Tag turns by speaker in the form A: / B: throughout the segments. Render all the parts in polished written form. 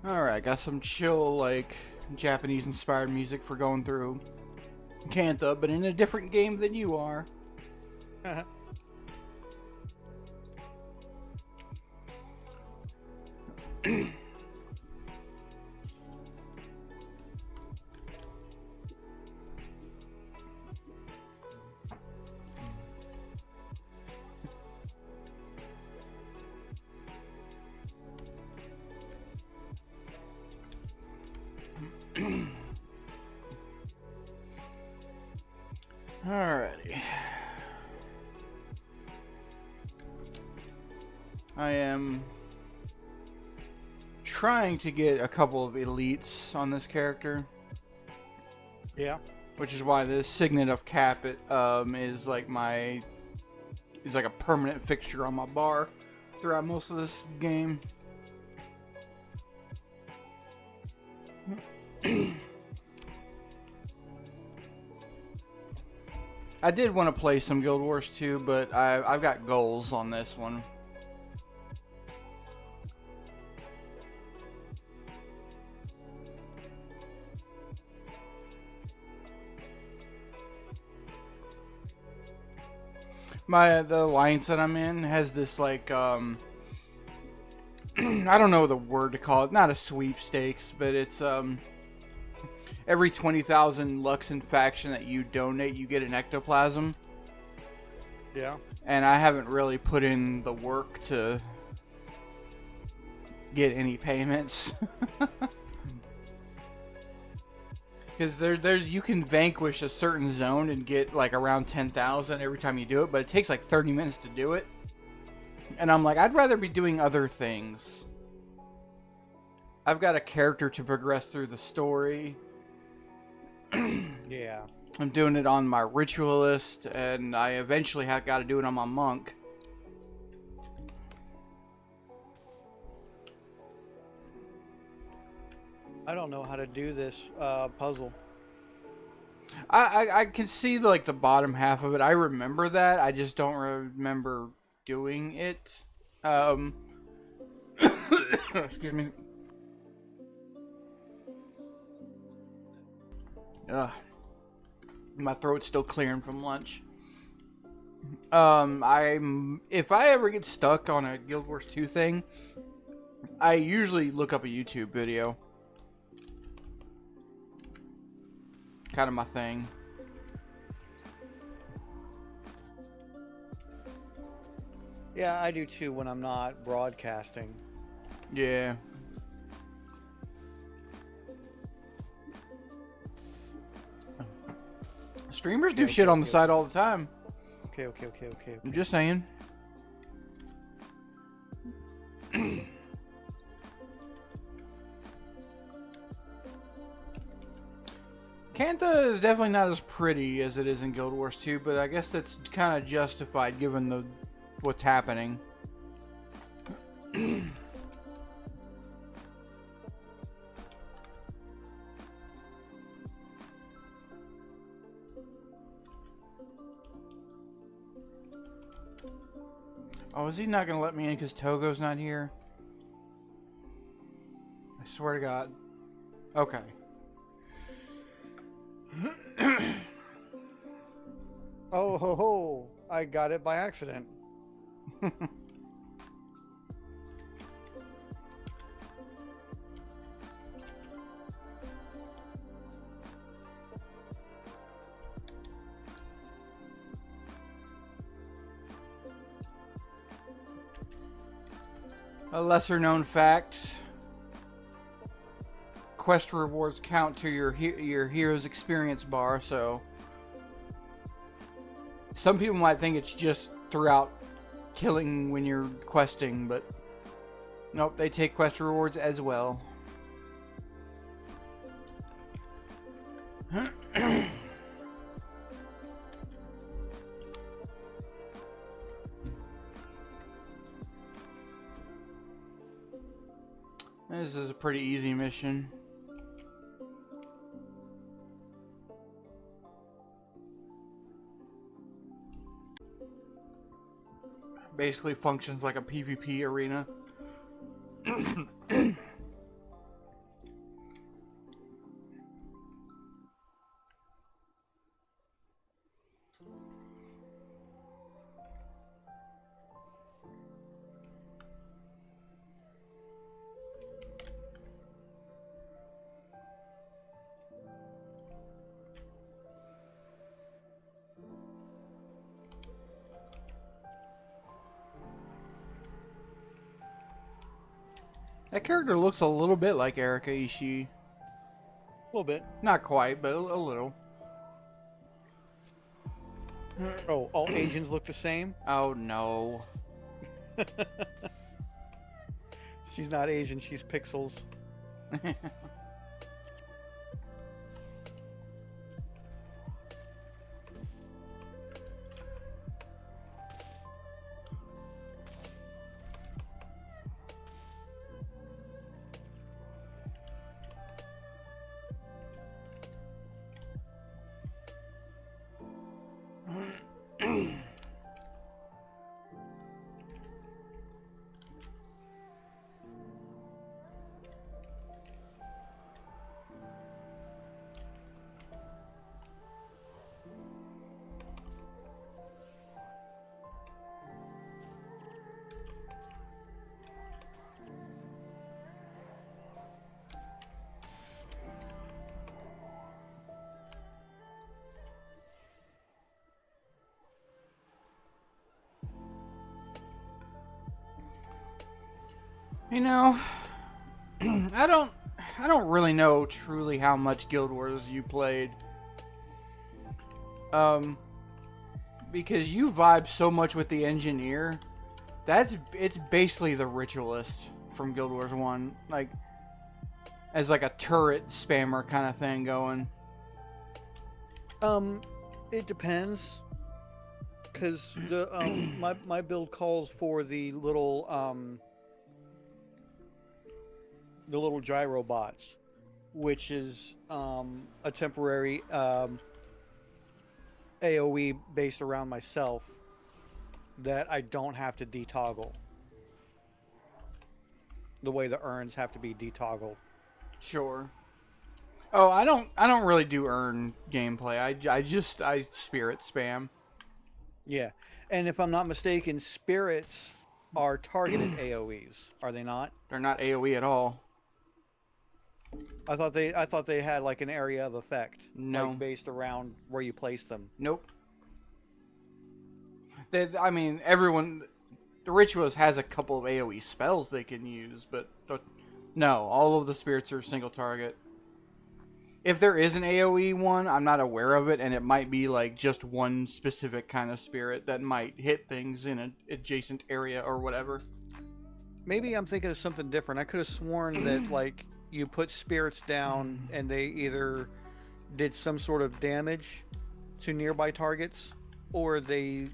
A: Alright, got some chill, like, Japanese-inspired music for going through Cantha, but in a different game than you are. Alrighty. I am trying to get a couple of elites on this character.
B: Yeah.
A: Which is why the signet of Cap is like a permanent fixture on my bar throughout most of this game. I did want to play some Guild Wars 2, but I've got goals on this one. The alliance that I'm in has this like I don't know the word to call it. Not a sweepstakes, but it's every 20,000 Lux in faction that you donate, you get an ectoplasm.
B: Yeah.
A: And I haven't really put in the work to get any payments. Because there's you can vanquish a certain zone and get like around 10,000 every time you do it, but it takes like 30 minutes to do it. And I'm like, I'd rather be doing other things. I've got a character to progress through the story.
B: Yeah.
A: I'm doing it on my ritualist, and I eventually have got to do it on my monk.
B: I don't know how to do this puzzle.
A: I can see like the bottom half of it. I remember that. I just don't remember doing it. Excuse me. Ugh. My throat's still clearing from lunch. If I ever get stuck on a Guild Wars 2 thing, I usually look up a YouTube video. Kind of my thing.
B: Yeah, I do too when I'm not broadcasting.
A: Yeah. Streamers do shit on the side all the time.
B: Okay.
A: I'm just saying. Cantha is definitely not as pretty as it is in Guild Wars 2, but I guess that's kind of justified given what's happening. Oh, is he not going to let me in because Togo's not here? I swear to God. Okay.
B: Oh ho ho! I got it by accident.
A: A lesser known fact. Quest rewards count to your hero's experience bar, so some people might think it's just throughout killing when you're questing, but nope, they take quest rewards as well. This is a pretty easy mission. Basically functions like a PvP arena. That character looks a little bit like Erika Ishii.
B: A little bit.
A: Not quite, but a little.
B: Oh, all Asians look the same?
A: Oh no.
B: She's not Asian, she's pixels.
A: You know, I don't really know truly how much Guild Wars you played. Because you vibe so much with the engineer. It's basically the ritualist from Guild Wars 1, like as like a turret spammer kind of thing going.
B: It depends. Cause the my build calls for the little gyro bots, which is a temporary AoE based around myself that I don't have to detoggle. The way the urns have to be detoggled.
A: Sure. Oh, I don't really do urn gameplay. I spirit spam.
B: Yeah, and if I'm not mistaken, spirits are targeted AoEs, are they not?
A: They're not AoE at all.
B: I thought they had like an area of effect,
A: No.
B: like based around where you place them.
A: Nope. I mean, everyone, the Ritualist has a couple of AoE spells they can use, but no, all of the spirits are single target. If there is an AoE one, I'm not aware of it, and it might be like just one specific kind of spirit that might hit things in an adjacent area or whatever.
B: Maybe I'm thinking of something different. I could have sworn that like you put spirits down and they either did some sort of damage to nearby targets or they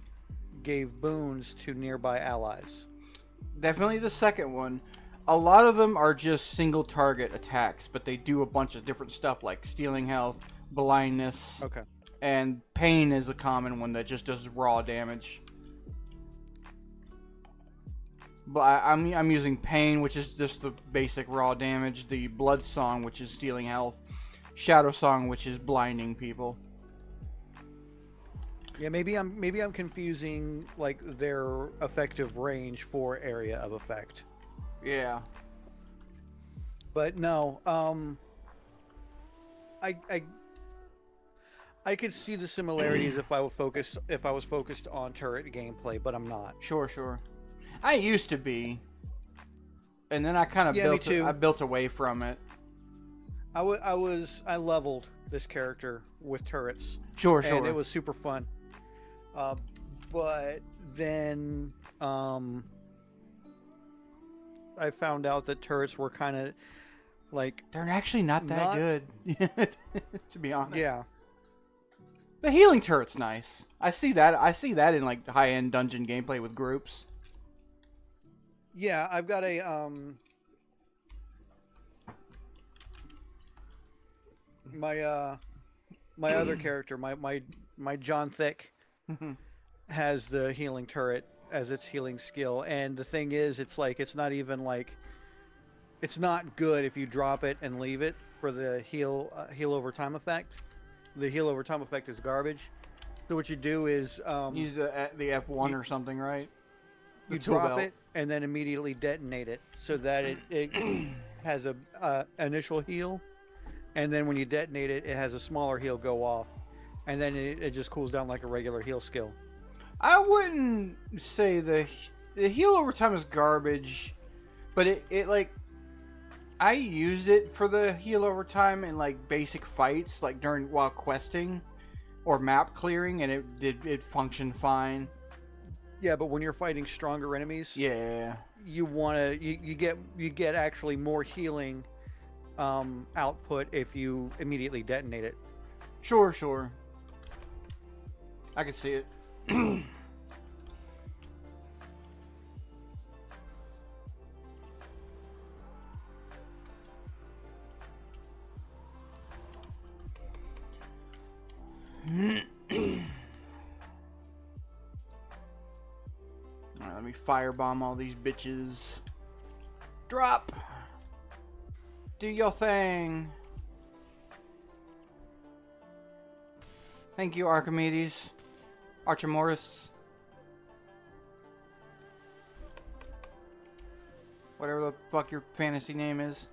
B: gave boons to nearby allies.
A: Definitely the second one. A lot of them are just single target attacks, but they do a bunch of different stuff like stealing health, blindness,
B: Okay.
A: and pain is a common one that just does raw damage. But I'm using pain, which is just the basic raw damage, the blood song, which is stealing health, shadow song, which is blinding people.
B: Yeah, maybe I'm confusing like their effective range for area of effect.
A: Yeah.
B: But no, I could see the similarities if I was focused on turret gameplay, but I'm not.
A: Sure. I used to be, and then I kind of built away from it.
B: I leveled this character with turrets.
A: Sure.
B: And it was super fun. But then I found out that turrets were kind of like
A: they're actually not that good, to be honest.
B: Yeah.
A: The healing turret's nice. I see that in like high-end dungeon gameplay with groups.
B: Yeah, I've got a my other character, my John Thick has the healing turret as its healing skill, and the thing is, it's not even like it's not good if you drop it and leave it for the heal over time effect. The heal over time effect is garbage. So what you do is
A: use the F1 or something, right?
B: You drop it and then immediately detonate it so that it has a initial heal, and then when you detonate it, it has a smaller heal go off, and then it just cools down like a regular heal skill.
A: I wouldn't say the heal over time is garbage, but it like I used it for the heal over time in like basic fights, like while questing or map clearing, and it functioned fine.
B: Yeah, but when you're fighting stronger enemies,
A: Yeah.
B: you get actually more healing output if you immediately detonate it.
A: Sure, sure. I can see it. Alright, let me firebomb all these bitches. Drop! Do your thing. Thank you, Archimedes. Archimortis. Whatever the fuck your fantasy name is.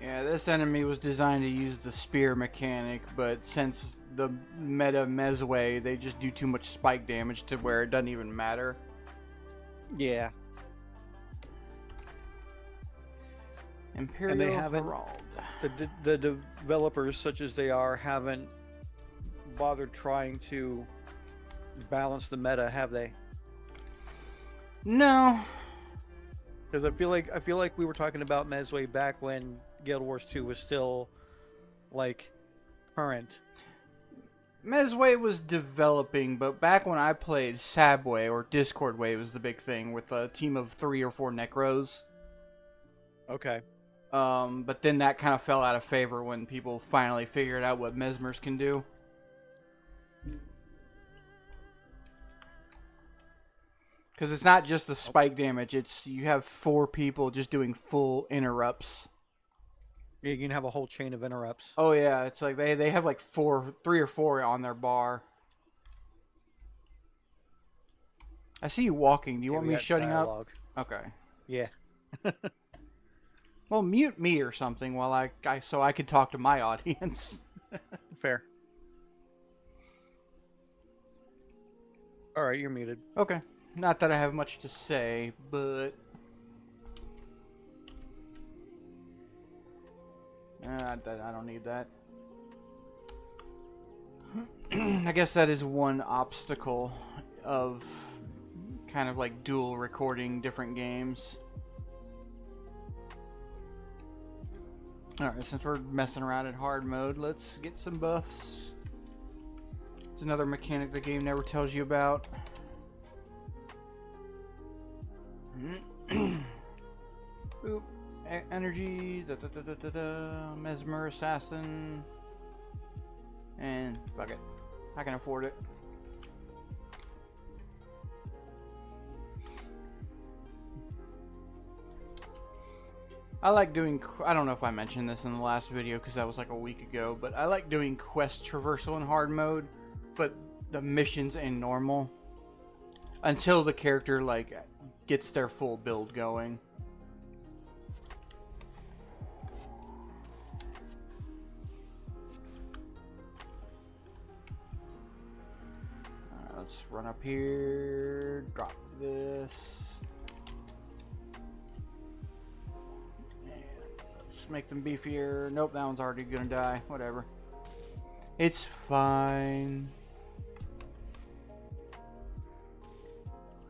A: Yeah, this enemy was designed to use the spear mechanic, but since the meta Mezway, they just do too much spike damage to where it doesn't even matter.
B: Yeah.
A: Imperial
B: And they haven't,
A: Herald.
B: the developers, such as they are, haven't bothered trying to balance the meta, have they?
A: No.
B: Because I feel like we were talking about Mezway back when Guild Wars 2 was still like current.
A: Mezway was developing, but back when I played, Sabway or Discord Way was the big thing with a team of 3 or 4 Necros.
B: Okay.
A: But then that kind of fell out of favor when people finally figured out what Mesmers can do. Because it's not just the spike damage, it's you have 4 people just doing full interrupts.
B: You can have a whole chain of interrupts.
A: Oh yeah, it's like they have like 3 or 4 on their bar. I see you walking. Do you want me shutting
B: dialogue.
A: up? Okay.
B: Yeah.
A: Well, mute me or something while I so I could talk to my audience.
B: Fair. All right, you're muted.
A: Okay. Not that I have much to say, but I don't need that. I guess that is one obstacle of kind of like dual recording different games. Alright, since we're messing around in hard mode, let's get some buffs. It's another mechanic the game never tells you about. Boop. Energy, Mesmer Assassin, and fuck it. I can afford it. I like doing, I don't know if I mentioned this in the last video because that was like a week ago, but I like doing quest traversal in hard mode, but the missions in normal, until the character like gets their full build going. Let's run up here, drop this. And let's make them beefier. Nope, that one's already gonna die. Whatever. It's fine.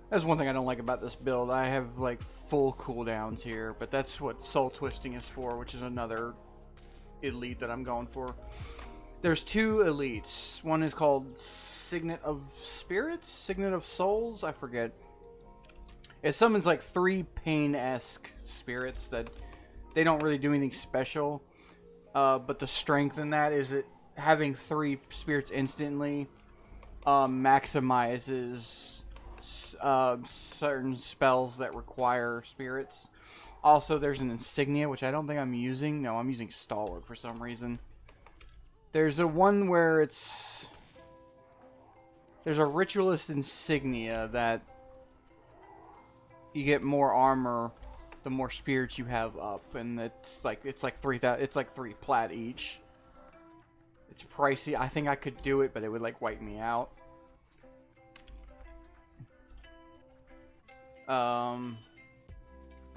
A: That's one thing I don't like about this build. I have like full cooldowns here, but that's what soul twisting is for, which is another elite that I'm going for. There's 2 elites. One is called Signet of Spirits? Signet of Souls? I forget. It summons like 3 pain-esque spirits that they don't really do anything special. But the strength in that is that having 3 spirits instantly maximizes certain spells that require spirits. Also, there's an insignia, which I don't think I'm using. No, I'm using Stalwart for some reason. There's a one where there's a ritualist insignia that you get more armor the more spirits you have up, and it's like 3,000. It's like 3 plat each. It's pricey. I think I could do it, but it would like wipe me out.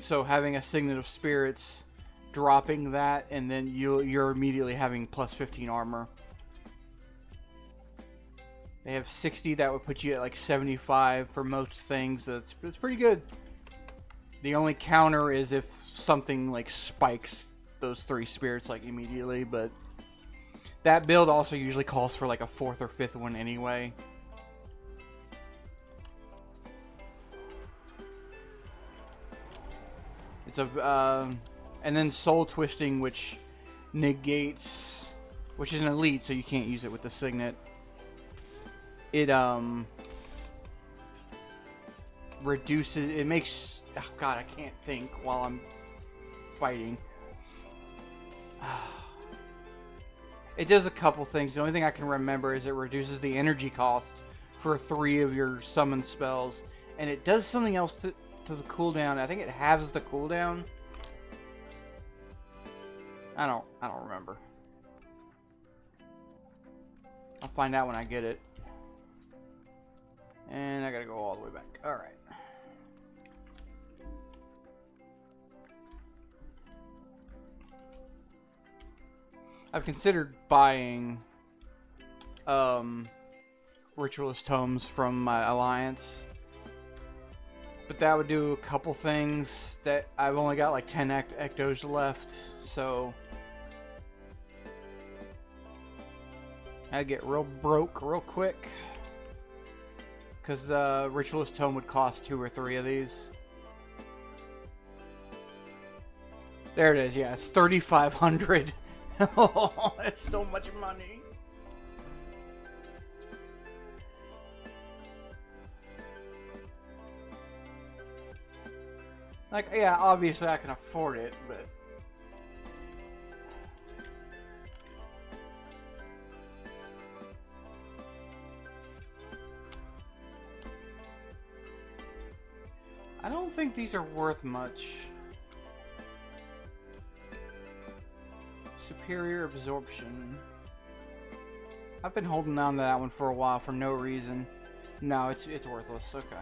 A: So having a Signet of Spirits, dropping that, and then you're immediately having plus 15 armor. They have 60, that would put you at like 75 for most things. So it's pretty good. The only counter is if something like spikes those 3 spirits like immediately, but that build also usually calls for like a 4th or 5th one anyway. It's a and then Soul Twisting, which negates, which is an elite, so you can't use it with the Signet. It reduces, it makes, oh god, I can't think while I'm fighting. It does a couple things. The only thing I can remember is it reduces the energy cost for 3 of your summon spells, and it does something else to the cooldown. I think it halves the cooldown. I don't remember. I'll find out when I get it. And I gotta go all the way back. Alright. I've considered buying Ritualist Tomes from my Alliance. But that would do a couple things that I've only got like 10 ectos left, so I'd get real broke real quick. Because Ritualist Tome would cost 2 or 3 of these. There it is, yeah, it's 3,500. Oh, that's so much money. Like, yeah, obviously I can afford it, but I don't think these are worth much. Superior Absorption. I've been holding on to that one for a while for no reason. No, it's worthless. Okay.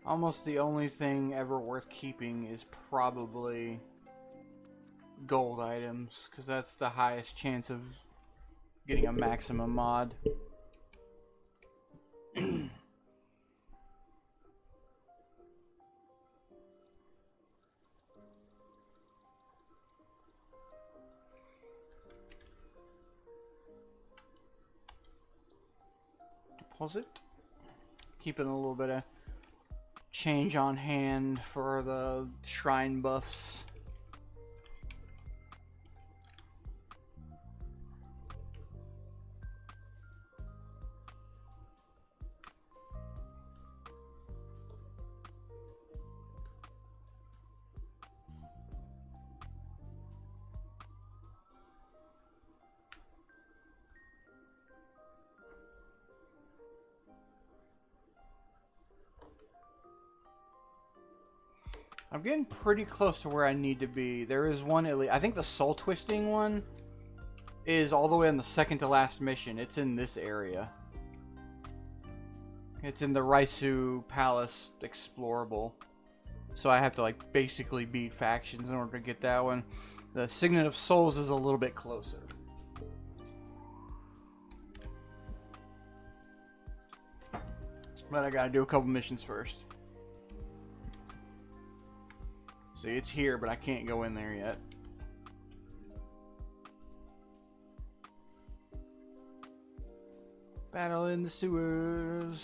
A: Almost the only thing ever worth keeping is probably gold items, because that's the highest chance of getting a maximum mod. Deposit. Keeping a little bit of change on hand for the shrine buffs. I'm getting pretty close to where I need to be. There is one elite. I think the soul twisting one is all the way on the second to last mission. It's in this area. It's in the Raisu Palace Explorable. So I have to like basically beat factions in order to get that one. The Signet of Souls is a little bit closer. But I gotta do a couple missions first. See, it's here, but I can't go in there yet. Battle in the sewers.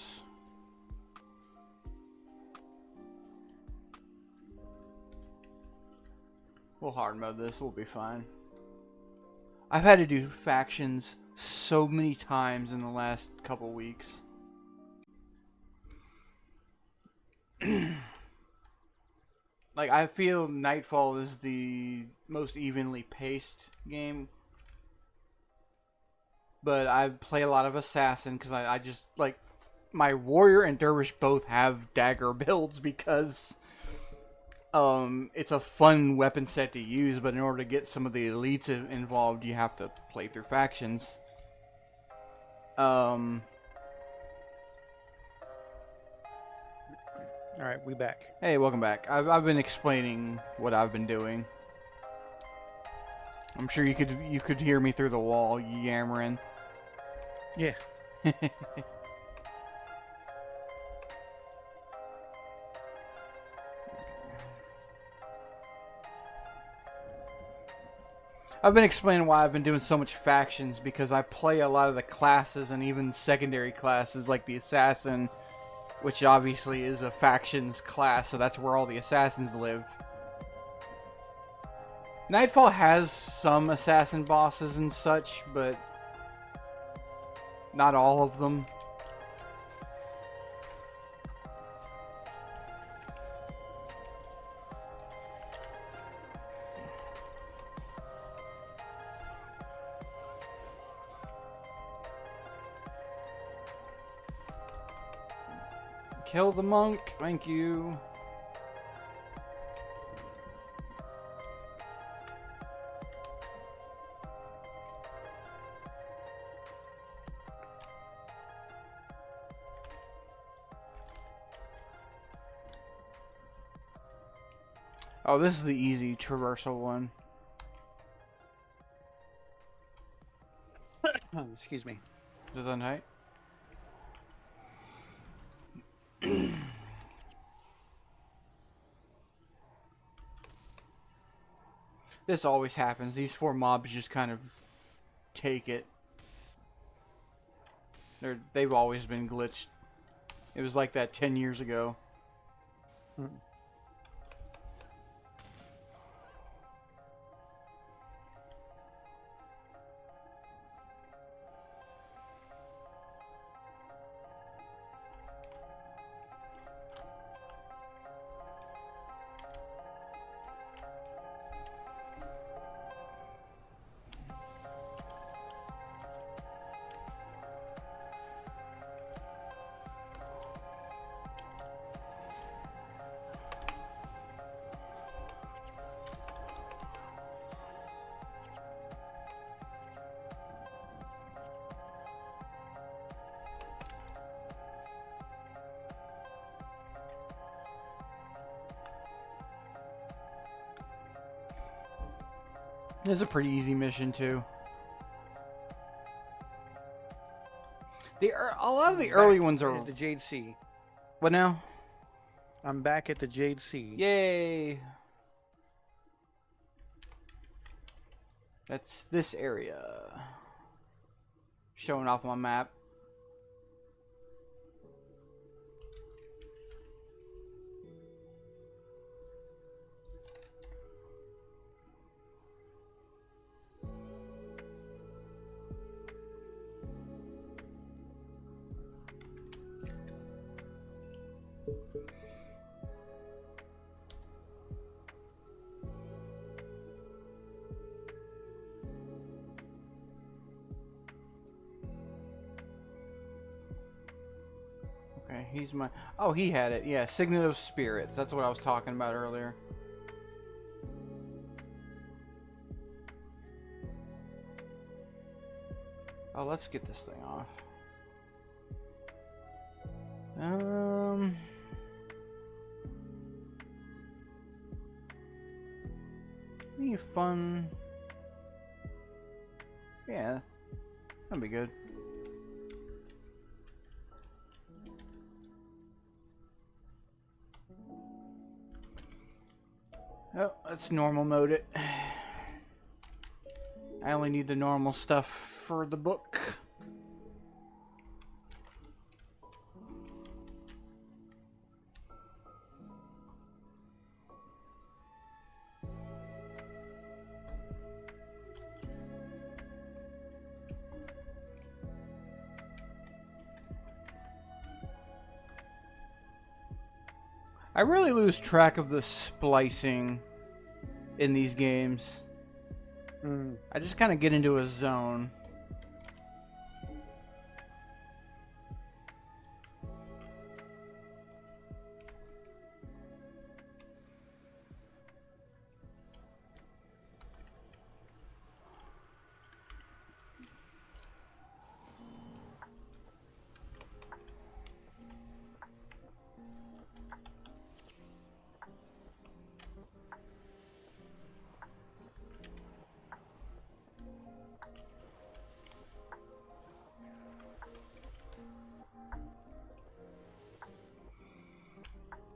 A: We'll hard mode this. We'll be fine. I've had to do factions so many times in the last couple weeks. Like, I feel Nightfall is the most evenly paced game. But I play a lot of Assassin because I just, like, my Warrior and Dervish both have dagger builds because it's a fun weapon set to use, but in order to get some of the elites involved, you have to play through factions.
B: Alright, we back.
A: Hey, welcome back. I've been explaining what I've been doing. I'm sure you could hear me through the wall yammering.
B: Yeah.
A: I've been explaining why I've been doing so much factions, because I play a lot of the classes and even secondary classes like the Assassin, which obviously is a factions class, so that's where all the assassins live. Nightfall has some assassin bosses and such, but not all of them. Kill the monk, thank you. Oh, this is the easy traversal one.
B: Excuse me.
A: Is that height? This always happens. These four mobs just kind of take it. They've always been glitched. It was like that 10 years ago. This is a pretty easy mission too. A lot of the early ones are
B: the Jade Sea.
A: What now?
B: I'm back at the Jade Sea.
A: Yay! That's this area. Showing off my map. Okay, he's my... Oh, he had it. Yeah, Signet of Spirits. That's what I was talking about earlier. Oh, let's get this thing off. Be fun. Yeah, that'd be good. Oh, let's normal mode it. I only need the normal stuff for the book. I really lose track of the splicing in these games. I just kind of get into a zone.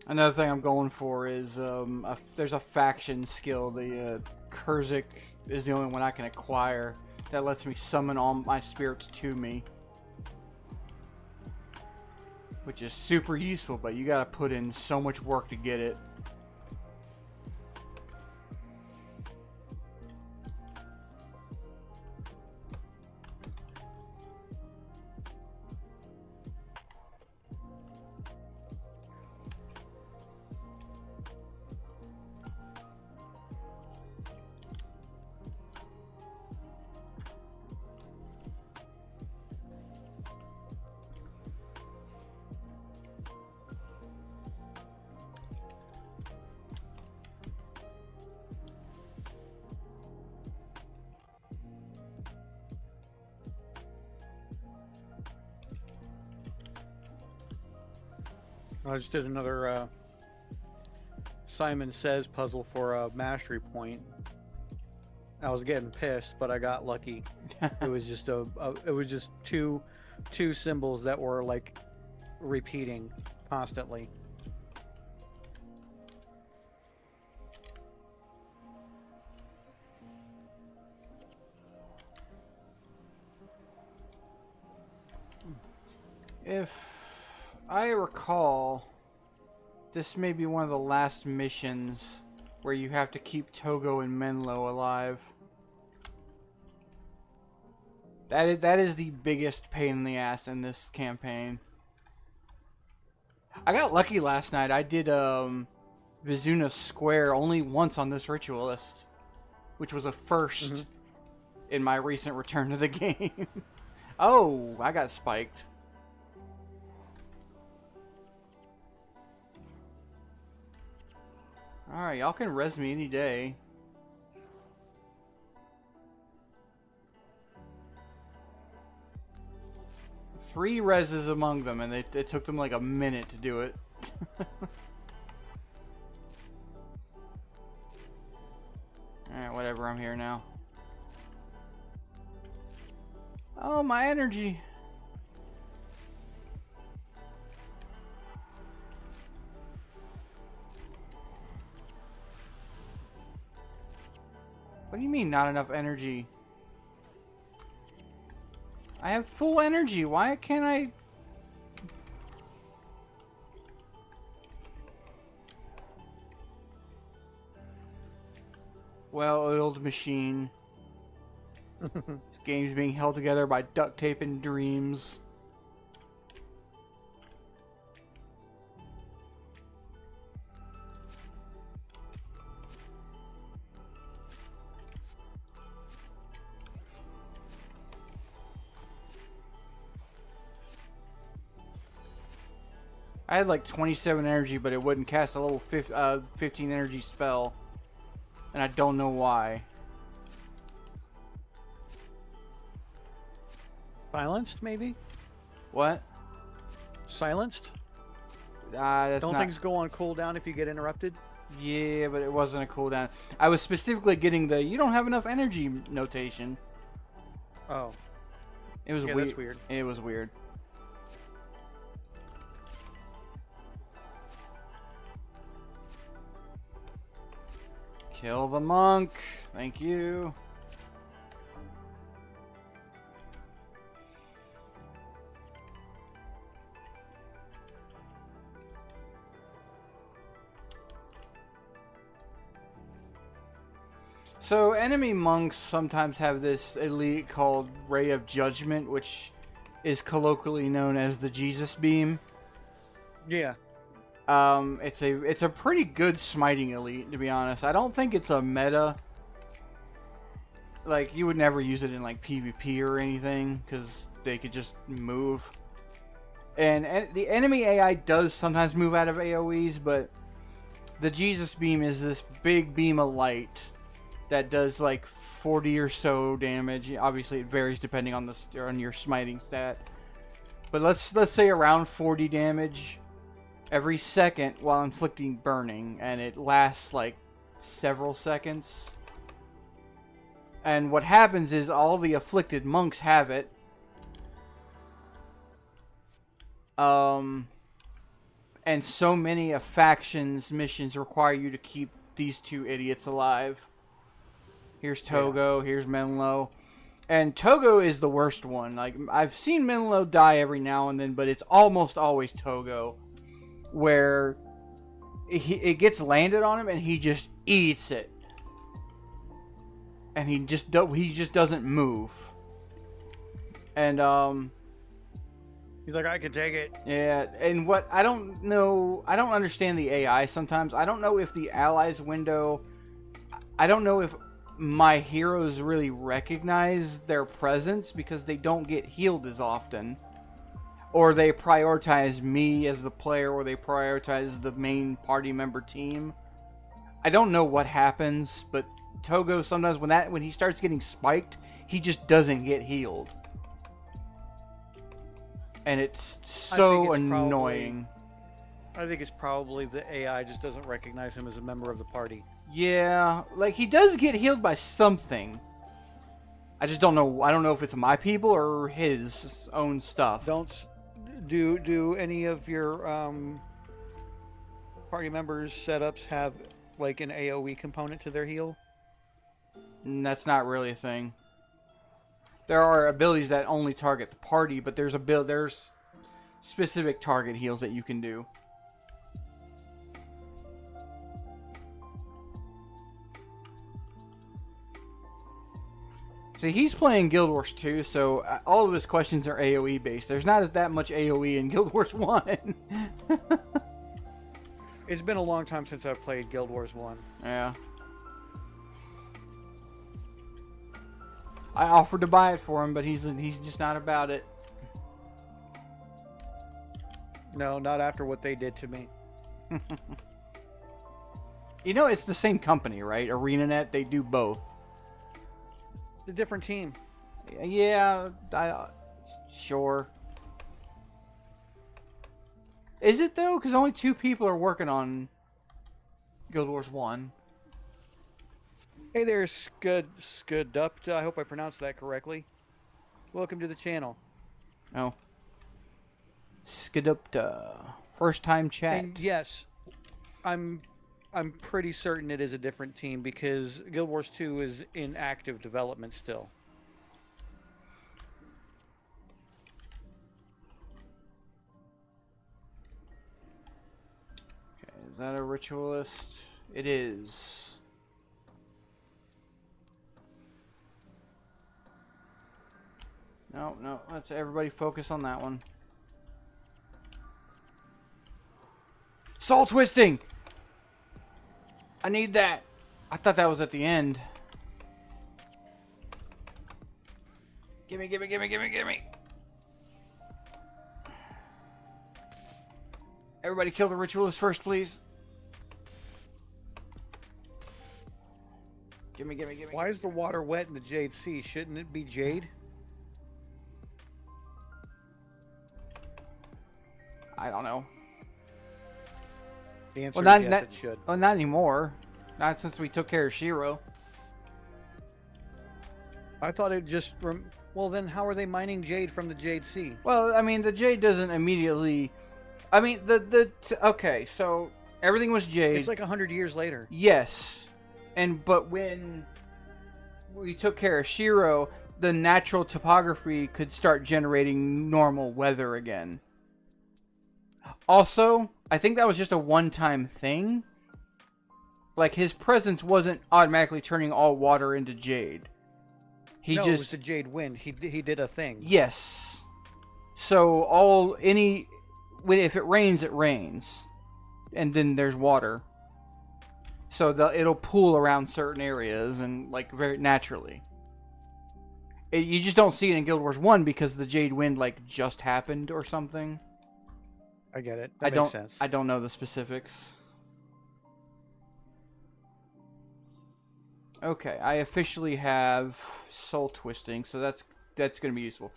A: Another thing I'm going for is there's a faction skill. The Kurzik is the only one I can acquire that lets me summon all my spirits to me, which is super useful. But you gotta put in so much work to get it.
B: I just did another Simon Says puzzle for a mastery point. I was getting pissed, but I got lucky. It was just two symbols that were like repeating constantly.
A: If I recall, this may be one of the last missions where you have to keep Togo and Menlo alive. That is the biggest pain in the ass in this campaign. I got lucky last night. I did Vizuna Square only once on this ritualist, which was a first in my recent return to the game. Oh, I got spiked. Alright, y'all can res me any day. Three reses among them, and it took them like a minute to do it. Alright, whatever, I'm here now. Oh, my energy! What do you mean, not enough energy? I have full energy. Why can't I? Well-oiled machine. This game's being held together by duct tape and dreams. I had like 27 energy, but it wouldn't cast a level 15 energy spell. And I don't know why.
B: Silenced, maybe?
A: What?
B: Silenced?
A: That's
B: Don't
A: not...
B: things go on cooldown if you get interrupted?
A: Yeah, but it wasn't a cooldown. I was specifically getting the "you don't have enough energy" notation.
B: Oh.
A: It was
B: Yeah,
A: weird.
B: that's weird.
A: It was weird. Kill the monk. Thank you. So enemy monks sometimes have this elite called Ray of Judgment, which is colloquially known as the Jesus Beam.
B: Yeah.
A: It's a pretty good smiting elite, to be honest. I don't think it's a meta. Like, you would never use it in like PvP or anything because they could just move. And the enemy AI does sometimes move out of AoEs, but the Jesus beam is this big beam of light that does like 40 or so damage. Obviously, it varies depending on your smiting stat. But let's say around 40 damage every second while inflicting burning, and it lasts like several seconds. And what happens is all the afflicted monks have it. And so many of factions missions require you to keep these two idiots alive. Here's Togo, here's Menlo. And Togo is the worst one. Like, I've seen Menlo die every now and then, but it's almost always Togo, where it gets landed on him and he just eats it. And he just doesn't move. And
B: he's like, I can take it.
A: Yeah, and what I don't know, I don't understand the AI sometimes. I don't know if the allies window, I don't know if my heroes really recognize their presence because they don't get healed as often. Or they prioritize me as the player, or they prioritize the main party member team. I don't know what happens, but Togo sometimes when he starts getting spiked, he just doesn't get healed. And it's so annoying.
B: I think it's probably the AI just doesn't recognize him as a member of the party.
A: Yeah, like he does get healed by something. I just don't know. I don't know if it's my people or his own stuff.
B: Do any of your party members' setups have like an AoE component to their heal?
A: That's not really a thing. There are abilities that only target the party, but there's specific target heals that you can do. See, he's playing Guild Wars 2, so all of his questions are AoE based. There's not that much AoE in Guild Wars 1.
B: It's been a long time since I've played Guild Wars 1.
A: Yeah. I offered to buy it for him, but he's just not about it.
B: No, not after what they did to me.
A: You know, it's the same company, right? ArenaNet, they do both.
B: It's a different team.
A: Yeah, sure. Is it though? Because only 2 people are working Guild Wars 1.
B: Hey there, Scudupta. I hope I pronounced that correctly. Welcome to the channel.
A: Oh. Scudupta. First time chat.
B: And yes, I'm pretty certain it is a different team because Guild Wars 2 is in active development still.
A: Okay, is that a ritualist? It is. No, let's everybody focus on that one. Soul twisting! I need that. I thought that was at the end. Gimme. Everybody kill the ritualist first, please. Gimme.
B: Why is the water wet in the Jade Sea? Shouldn't it be Jade?
A: I don't know.
B: The answer
A: Well,
B: is yes, it should.
A: Oh, not anymore. Not since we took care of Shiro.
B: I thought it just... Well, then how are they mining Jade from the Jade Sea?
A: Well, I mean, the Jade doesn't immediately... I mean, okay, so everything was Jade.
B: It's like 100 years later.
A: Yes. But when we took care of Shiro, the natural topography could start generating normal weather again. Also, I think that was just a one-time thing. Like, his presence wasn't automatically turning all water into Jade.
B: No, it was the Jade Wind. He did a thing.
A: Yes. So if it rains, it rains. and then there's water. So it'll pool around certain areas and like very naturally. You just don't see it in Guild Wars 1 because the Jade Wind like just happened or something.
B: I get it. That makes sense.
A: I don't know the specifics. Okay, I officially have soul twisting, so that's going to be useful.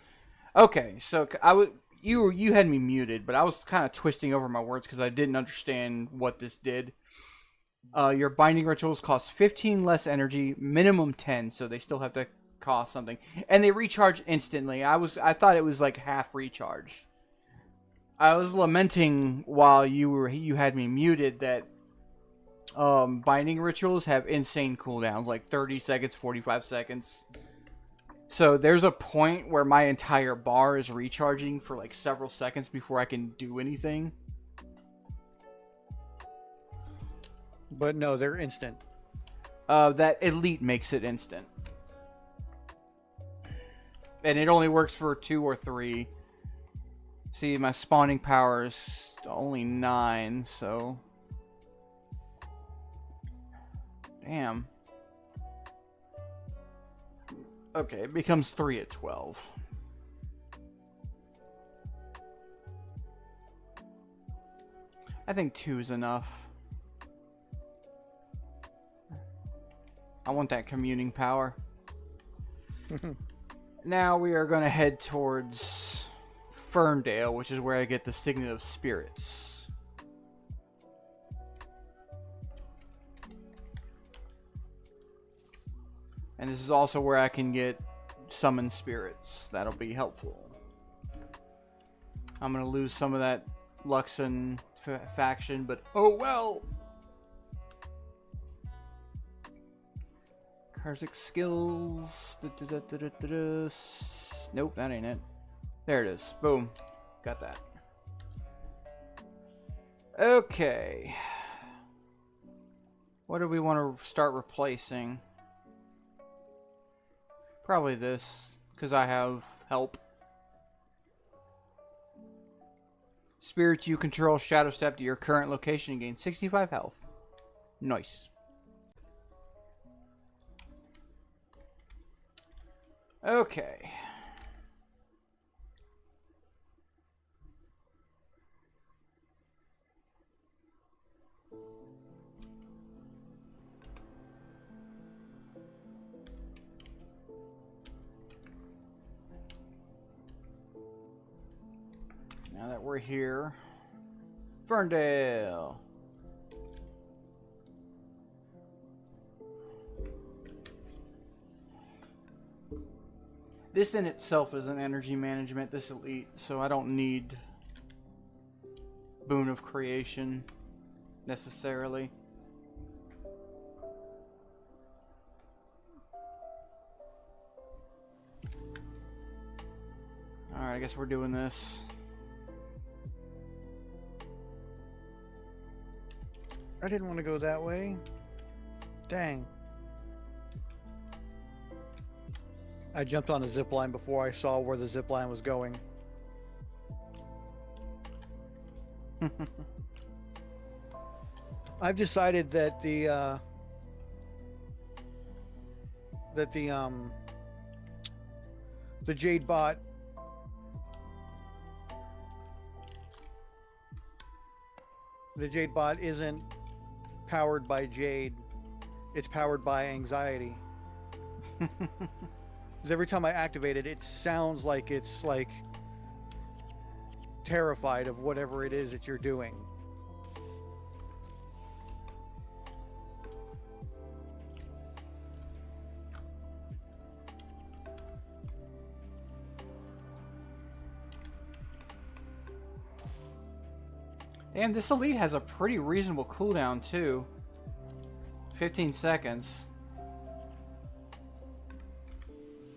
A: Okay, so you had me muted, but I was kind of twisting over my words because I didn't understand what this did. Your binding rituals cost 15 less energy, minimum 10, so they still have to cost something, and they recharge instantly. I thought it was like half recharge. I was lamenting while you had me muted that binding rituals have insane cooldowns, like 30 seconds, 45 seconds. So there's a point where my entire bar is recharging for like several seconds before I can do anything.
B: But no, they're instant.
A: That elite makes it instant. And it only works for 2 or 3. See, my spawning power is only 9, so... Damn. Okay, it becomes 3 at 12. I think 2 is enough. I want that communing power. Now we are going to head towards Ferndale, which is where I get the Signet of Spirits. And this is also where I can get Summon Spirits. That'll be helpful. I'm going to lose some of that Luxon faction, but oh well! Karzik skills. Nope, that ain't it. There it is. Boom. Got that. Okay. What do we want to start replacing? Probably this, because I have help. Spirits you control shadow step to your current location and gain 65 health. Nice. Okay. Now that we're here, Ferndale. This in itself is an energy management, this elite, so I don't need Boon of Creation necessarily. Alright, I guess we're doing this.
B: I didn't want to go that way. Dang. I jumped on the zip line before I saw where the zip line was going. I've decided that the Jade bot isn't powered by Jade. It's powered by anxiety. Because every time I activate it, it sounds like it's like terrified of whatever it is that you're doing.
A: Damn, this elite has a pretty reasonable cooldown too. 15 seconds.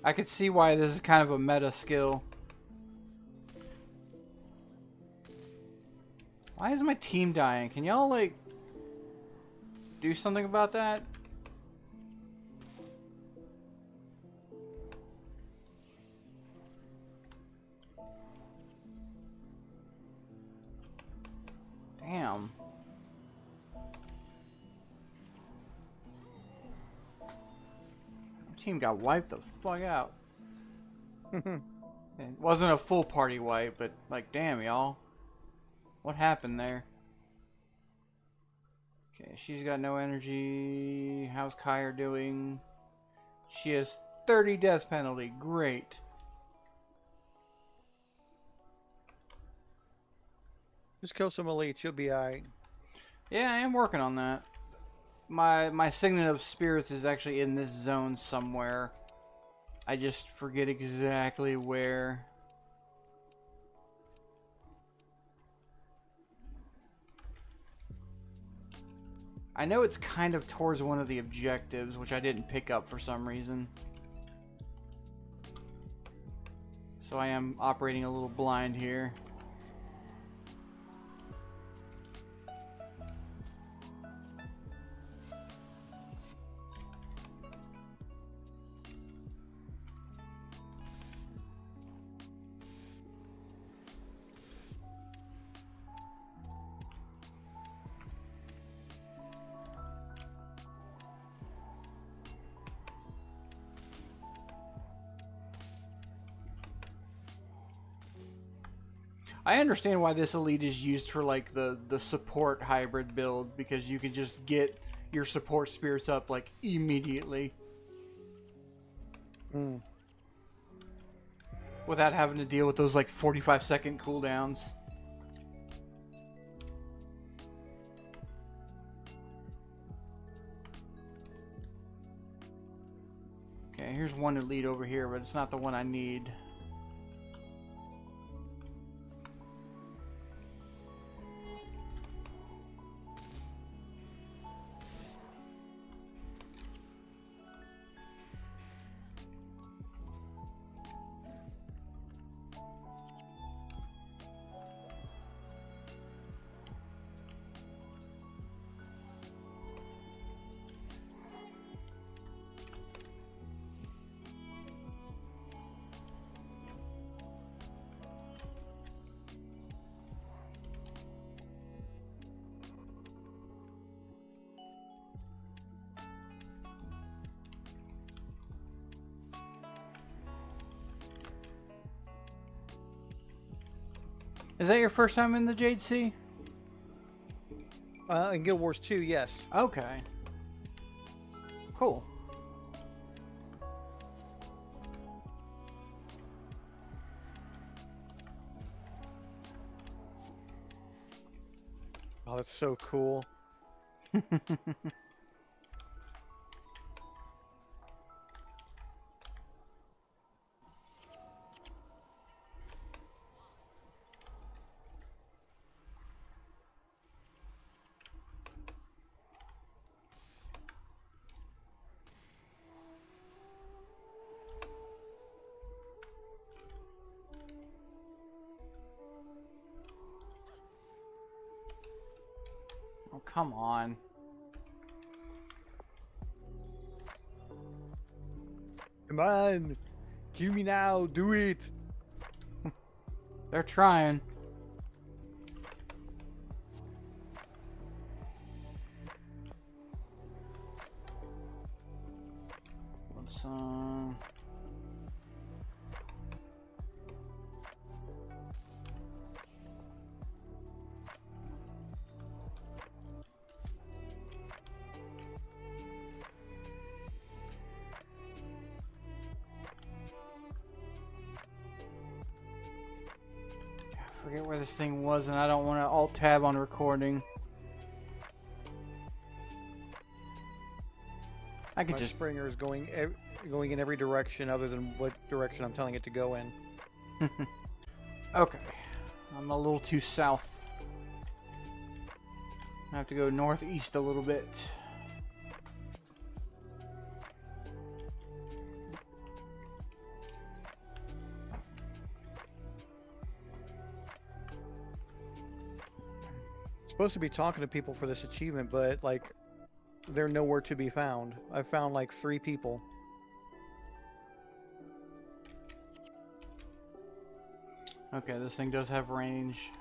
A: I could see why this is kind of a meta skill. Why is my team dying? Can y'all like do something about that? Damn. team got wiped the fuck out. It wasn't a full party wipe, but like, damn, y'all. What happened there? Okay, she's got no energy. How's Kyra doing? She has 30 death penalty. Great.
B: Just kill some elites, you'll be alright.
A: Yeah, I am working on that. My Signet of Spirits is actually in this zone somewhere. I just forget exactly where. I know it's kind of towards one of the objectives, which I didn't pick up for some reason. So I am operating a little blind here. I understand why this elite is used for like the support hybrid build, because you can just get your support spirits up like immediately without having to deal with those like 45-second cooldowns. Okay, here's one elite over here, but it's not the one I need. Is that your first time in the Jade Sea?
B: In Guild Wars 2, yes.
A: Okay. Cool.
B: Oh, that's so cool.
A: Oh, come on.
B: Come on! Kill me now, do it!
A: They're trying. Let's forget where this thing was, and I don't want to alt tab on recording. I could
B: My
A: just.
B: Springer is going in every direction other than what direction I'm telling it to go in.
A: Okay. I'm a little too south. I have to go northeast a little bit.
B: Supposed to be talking to people for this achievement, but like they're nowhere to be found. I've found like 3 people.
A: Okay, this thing does have range.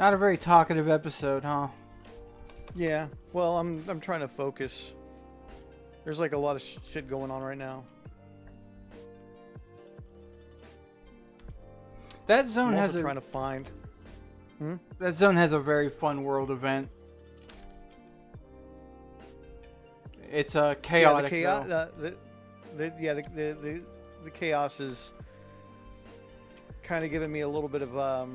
A: Not a very talkative episode, huh?
B: Yeah. Well, I'm trying to focus. There's like a lot of shit going on right now.
A: That zone
B: I'm
A: has
B: also
A: a
B: trying to find.
A: that zone has a very fun world event. It's a chaotic.
B: Yeah,
A: though.
B: the chaos is kind of giving me a little bit of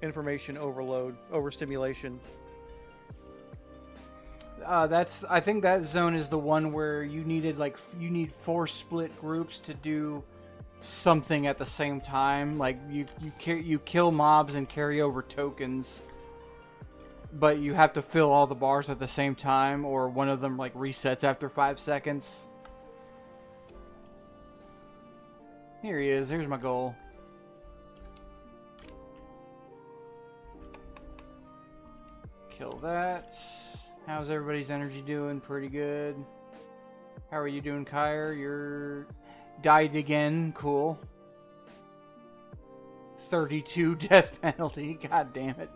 B: information overload, overstimulation.
A: I think that zone is the one where you need 4 split groups to do something at the same time. Like you kill mobs and carry over tokens, but you have to fill all the bars at the same time, or one of them like resets after 5 seconds. Here he is. Here's my goal. Kill that. How's everybody's energy doing? Pretty good. How are you doing, Kyre? You're died again. Cool. 32 death penalty. God damn it.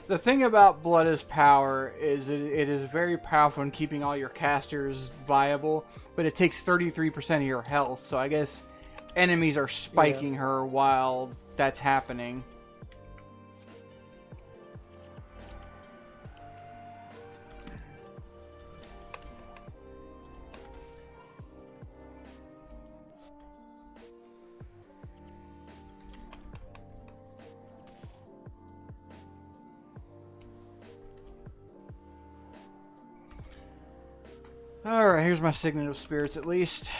A: The thing about Blood is Power is it is very powerful in keeping all your casters viable, but it takes 33% of your health, so I guess enemies are spiking her while that's happening. Alright, here's my Signet of Spirits at least.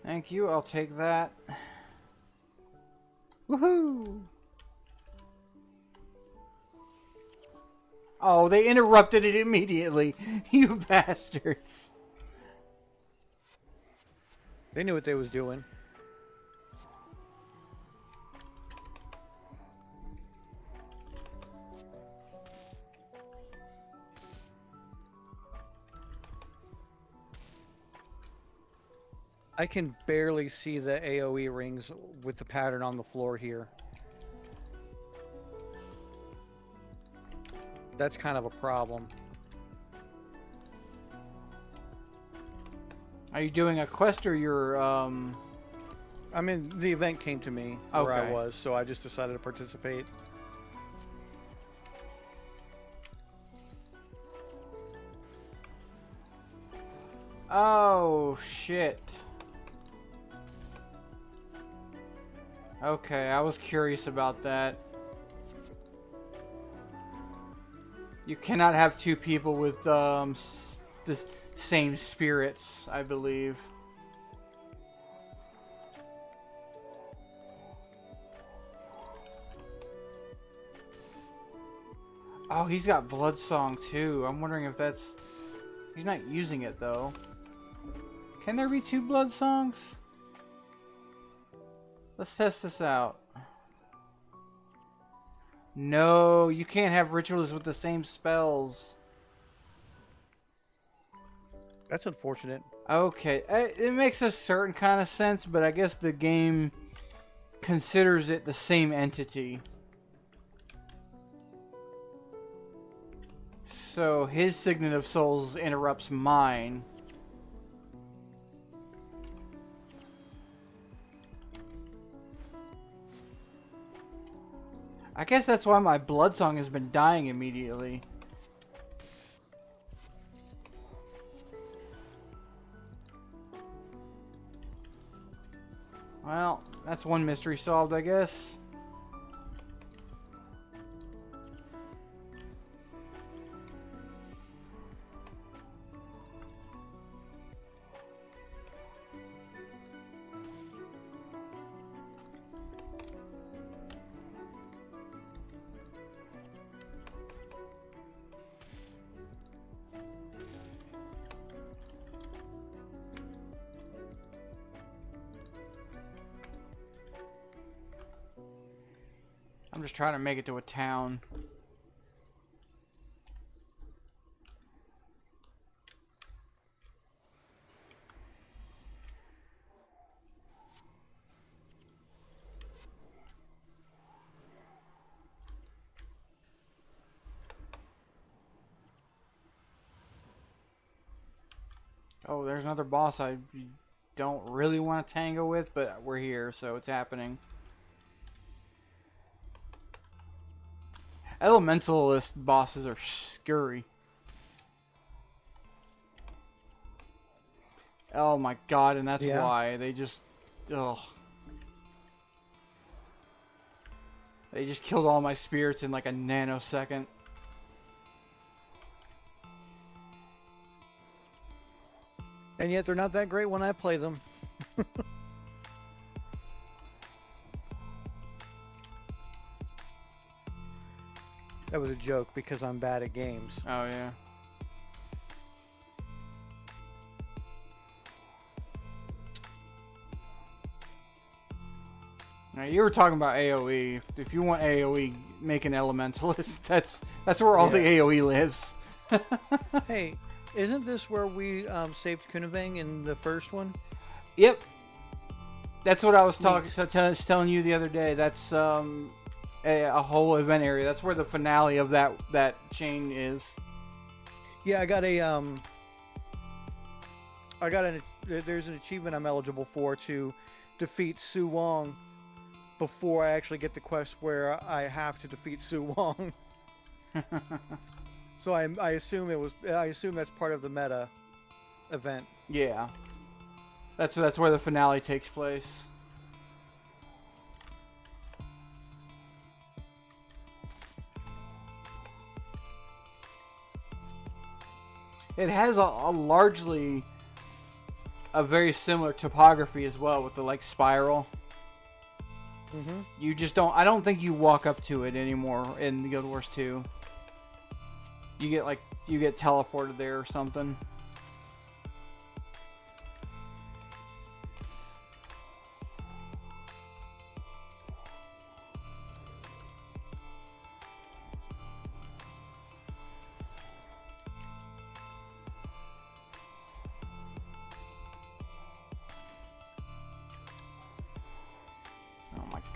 A: Thank you, I'll take that. Woohoo! Oh, they interrupted it immediately. You bastards.
B: They knew what they was doing. I can barely see the AoE rings with the pattern on the floor here. That's kind of a problem.
A: Are you doing a quest or you're,
B: I mean, the event came to me where I
A: Okay.
B: was, so I just decided to participate.
A: Oh, shit. Okay, I was curious about that. You cannot have 2 people with, the same spirits, I believe. Oh, he's got Bloodsong too. I'm wondering if that's... He's not using it though. Can there be 2 Bloodsongs? Let's test this out. No, you can't have rituals with the same spells.
B: That's unfortunate.
A: Okay, it makes a certain kind of sense, but I guess the game considers it the same entity. So his Signet of Souls interrupts mine. I guess that's why my Bloodsong has been dying immediately. Well, that's one mystery solved, I guess. I'm just trying to make it to a town. Oh, there's another boss I don't really want to tango with, but we're here, so it's happening. Elementalist bosses are scurry. Oh my god, and that's why they just... Ugh. They just killed all my spirits in like a nanosecond.
B: And yet they're not that great when I play them. That was a joke because I'm bad at games.
A: Oh, yeah. Now, you were talking about AoE. If you want AoE, make an elementalist. That's where all the AoE lives.
B: Hey, isn't this where we saved Kunavang in the first one?
A: Yep. That's what I was telling you the other day. That's a whole event area. That's where the finale of that chain is.
B: Yeah, there's an achievement I'm eligible for to defeat Su Wong before I actually get the quest where I have to defeat Su Wong. So I assume that's part of the meta event.
A: Yeah. That's where the finale takes place. It has a very similar topography as well, with the like spiral.
B: Mm-hmm.
A: You just don't. I don't think you walk up to it anymore in Guild Wars 2. You get teleported there or something.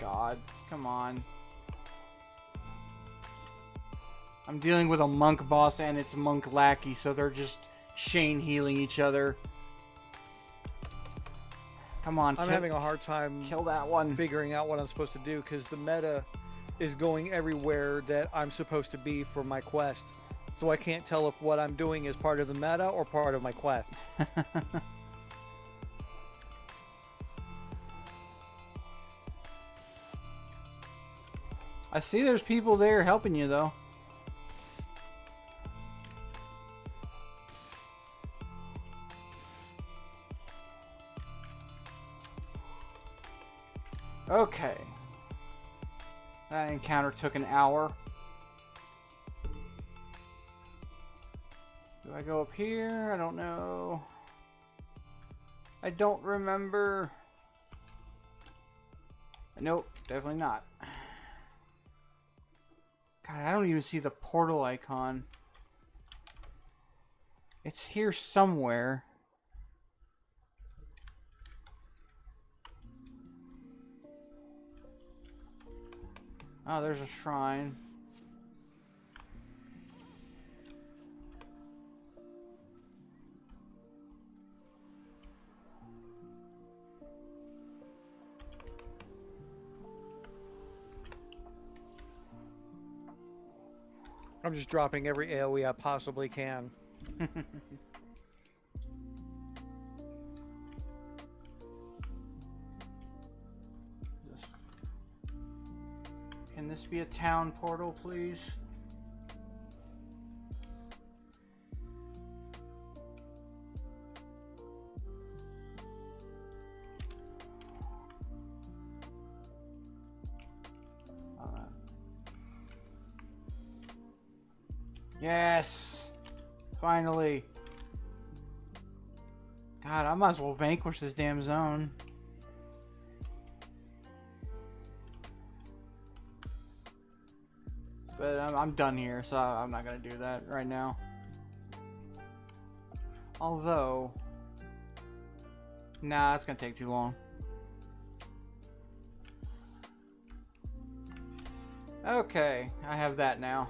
A: God, come on. I'm dealing with a monk boss and its monk lackey, so they're just Shane healing each other. Come on,
B: I'm having a hard time
A: kill that one.
B: Figuring out what I'm supposed to do because the meta is going everywhere that I'm supposed to be for my quest. So I can't tell if what I'm doing is part of the meta or part of my quest.
A: I see there's people there helping you, though. Okay. That encounter took an hour. Do I go up here? I don't know. I don't remember. Nope, definitely not. God, I don't even see the portal icon. It's here somewhere. Oh, there's a shrine.
B: I'm just dropping every AoE I possibly can.
A: Can this be a town portal, please? Yes! Finally! God, I might as well vanquish this damn zone. But I'm done here, so I'm not gonna do that right now. Although, nah, it's gonna take too long. Okay, I have that now.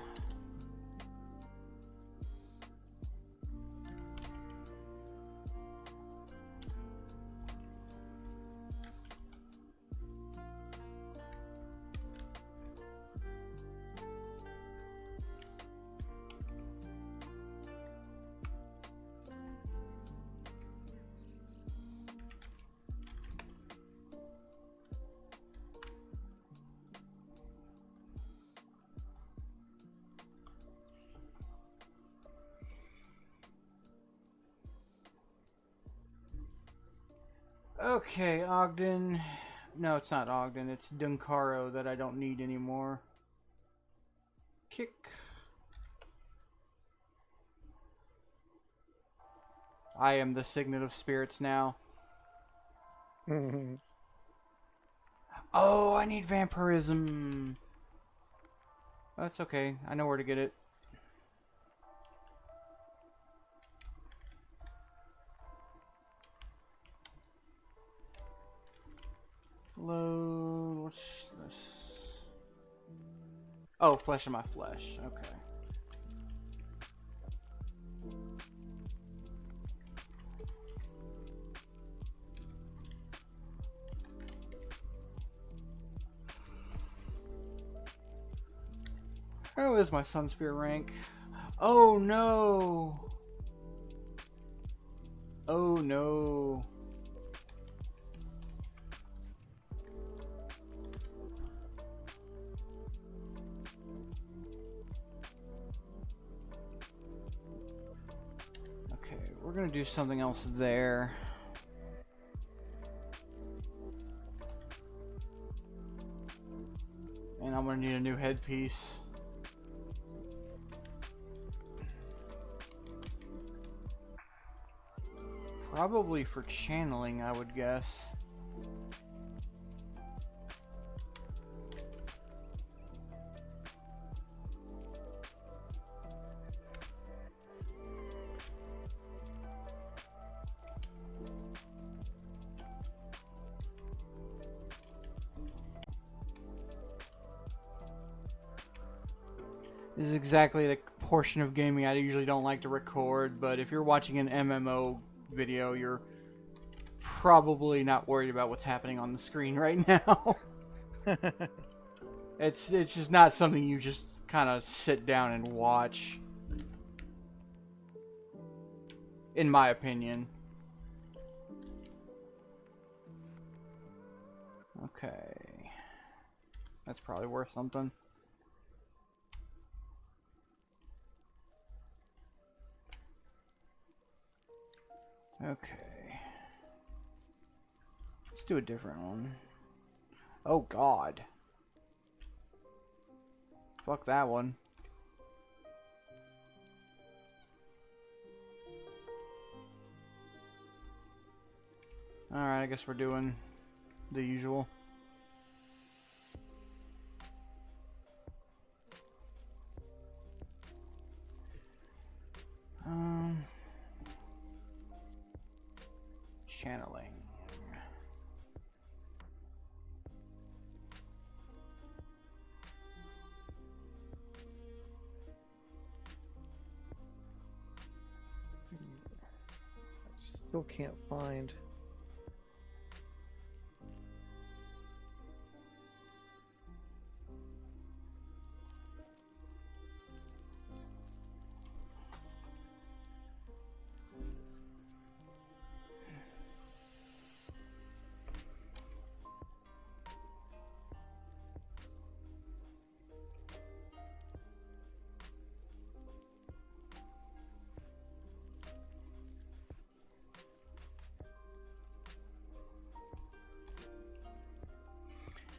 A: Okay, Ogden. No, it's not Ogden. It's Dunkaro that I don't need anymore. Kick. I am the Signet of Spirits now. Oh, I need Vampirism. That's okay. I know where to get it. Load. What's this? Oh, Flesh of My Flesh. Okay. How is my Sunspear rank? Oh no! Oh no! Okay, we're gonna do something else there. And I'm gonna need a new headpiece. Probably for channeling, I would guess. This is exactly the portion of gaming I usually don't like to record, but if you're watching an MMO video, you're probably not worried about what's happening on the screen right now. It's just not something you just kind of sit down and watch, in my opinion. Okay, that's probably worth something. Okay. Let's do a different one. Oh god. Fuck that one. Alright, I guess we're doing the usual. Channeling.
B: Still can't find.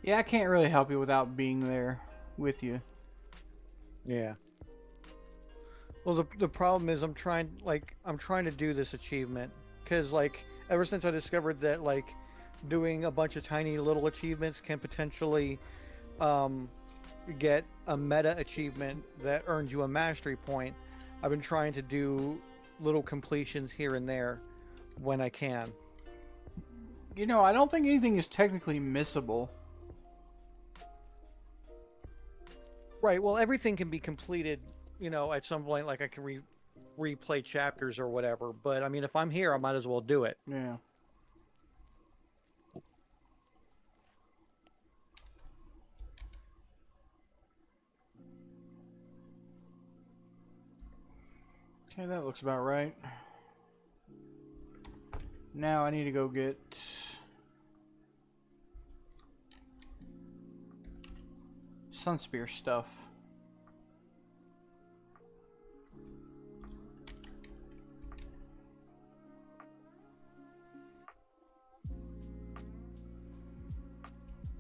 A: Yeah, I can't really help you without being there with you.
B: Yeah. Well, the problem is I'm trying to do this achievement because like ever since I discovered that like doing a bunch of tiny little achievements can potentially get a meta achievement that earns you a mastery point, I've been trying to do little completions here and there when I can.
A: You know, I don't think anything is technically missable.
B: Right. Well, everything can be completed, at some point. Like I can replay chapters or whatever. But I mean, if I'm here, I might as well do it.
A: Yeah. Okay, that looks about right. Now I need to go get Sunspear stuff.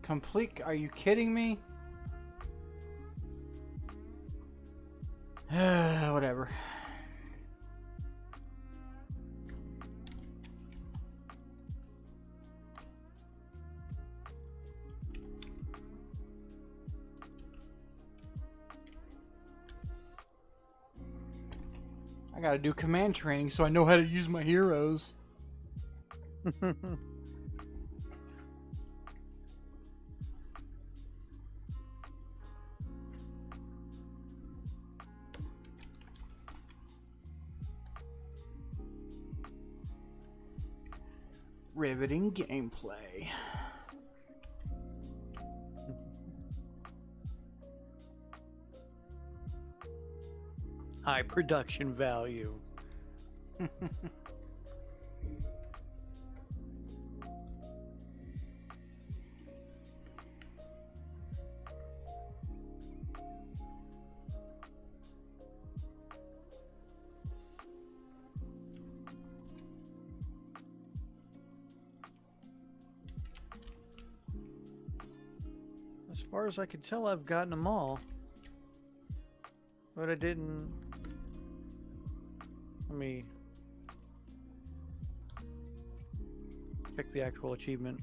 A: Complete? Are you kidding me? Whatever. I gotta do command training so I know how to use my heroes. Riveting gameplay.
B: High production value. As far as I can tell, I've gotten them all. But I didn't... Let me pick the actual achievement.